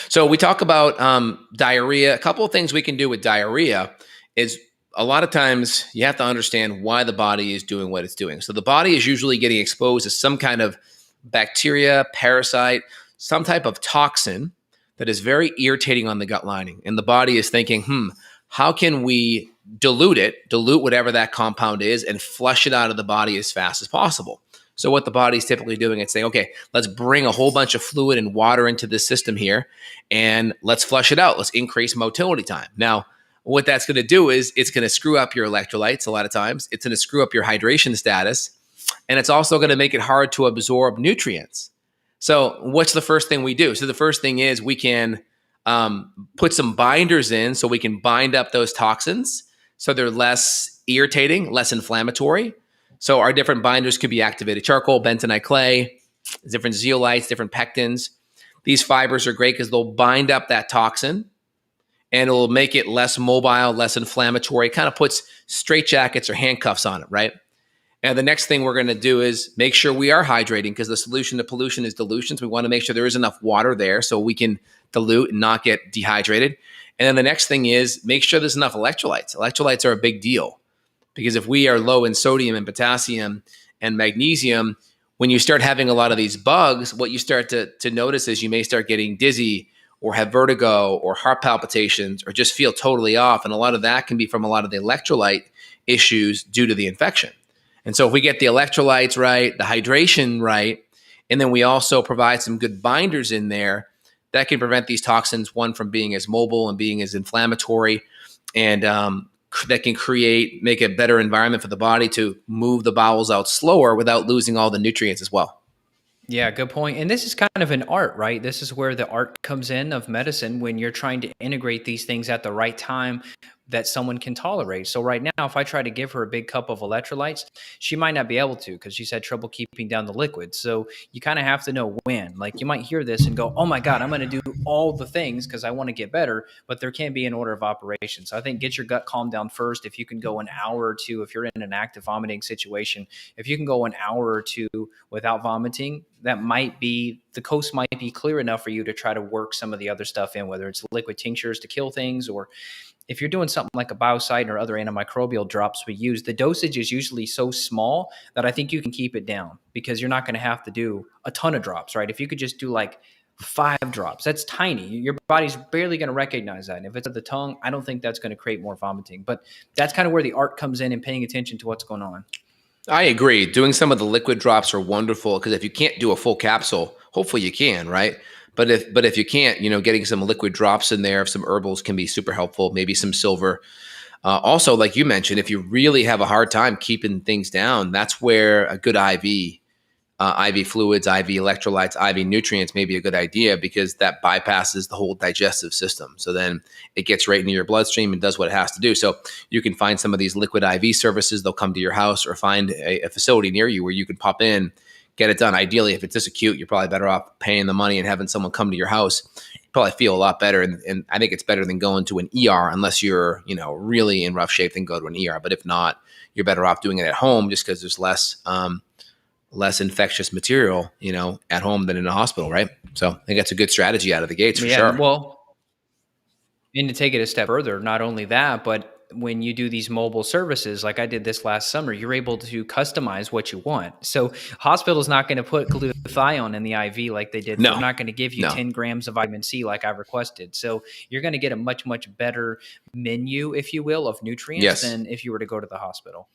So we talk about diarrhea. A couple of things we can do with diarrhea is a lot of times you have to understand why the body is doing what it's doing. So the body is usually getting exposed to some kind of bacteria, parasite, some type of toxin that is very irritating on the gut lining. And the body is thinking, how can we dilute whatever that compound is, and flush it out of the body as fast as possible? So what the body's typically doing is saying, okay, let's bring a whole bunch of fluid and water into this system here, and let's flush it out. Let's increase motility time. Now, what that's going to do is it's going to screw up your electrolytes a lot of times. It's going to screw up your hydration status, and it's also going to make it hard to absorb nutrients. So what's the first thing we do? So the first thing is we can put some binders in so we can bind up those toxins so they're less irritating, less inflammatory. So our different binders could be activated charcoal, bentonite clay, different zeolites, different pectins. These fibers are great because they'll bind up that toxin and it'll make it less mobile, less inflammatory. It kind of puts straitjackets or handcuffs on it, right? And the next thing we're going to do is make sure we are hydrating, because the solution to pollution is dilution. So we want to make sure there is enough water there so we can dilute and not get dehydrated. And then the next thing is make sure there's enough electrolytes. Electrolytes are a big deal, because if we are low in sodium and potassium and magnesium, when you start having a lot of these bugs, what you start to notice is you may start getting dizzy or have vertigo or heart palpitations or just feel totally off. And a lot of that can be from a lot of the electrolyte issues due to the infection. And so if we get the electrolytes right, the hydration right, and then we also provide some good binders in there, that can prevent these toxins, one, from being as mobile and being as inflammatory, and that can make a better environment for the body to move the bowels out slower without losing all the nutrients as well. Yeah, good point. And this is kind of an art, right? This is where the art comes in of medicine, when you're trying to integrate these things at the right time that someone can tolerate. So right now, if I try to give her a big cup of electrolytes, she might not be able to, because she's had trouble keeping down the liquid. So you kind of have to know when. Like, you might hear this and go, oh my God, I'm going to do all the things because I want to get better, but there can be an order of operation. So I think get your gut calmed down first. If you can go an hour or two, if you're in an active vomiting situation, if you can go an hour or two without vomiting, that might be, the coast might be clear enough for you to try to work some of the other stuff in, whether it's liquid tinctures to kill things, or if you're doing something like a Biocidin or other antimicrobial drops we use, the dosage is usually so small that I think you can keep it down, because you're not going to have to do a ton of drops, right? If you could just do like 5 drops, that's tiny. Your body's barely going to recognize that. And if it's at the tongue, I don't think that's going to create more vomiting. But that's kind of where the art comes in, and paying attention to what's going on. I agree. Doing some of the liquid drops are wonderful, because if you can't do a full capsule, hopefully you can, right? But if you can't, getting some liquid drops in there of some herbals can be super helpful. Maybe some silver. Also, like you mentioned, if you really have a hard time keeping things down, that's where a good IV fluids, IV electrolytes, IV nutrients may be a good idea, because that bypasses the whole digestive system. So then it gets right into your bloodstream and does what it has to do. So you can find some of these liquid IV services. They'll come to your house, or find a facility near you where you can pop in, get it done. Ideally, if it's this acute, you're probably better off paying the money and having someone come to your house. You probably feel a lot better. And I think it's better than going to an ER, unless you're, really in rough shape, then go to an ER. But if not, you're better off doing it at home, just because there's less infectious material, at home than in a hospital, right? So I think that's a good strategy out of the gates for sure. Well, and to take it a step further, not only that, but when you do these mobile services, like I did this last summer, you're able to customize what you want. So hospital's not going to put glutathione in the IV like they did. No. They're not going to give you No. 10 grams of vitamin C like I requested. So you're going to get a much, much better menu, if you will, of nutrients Yes. than if you were to go to the hospital.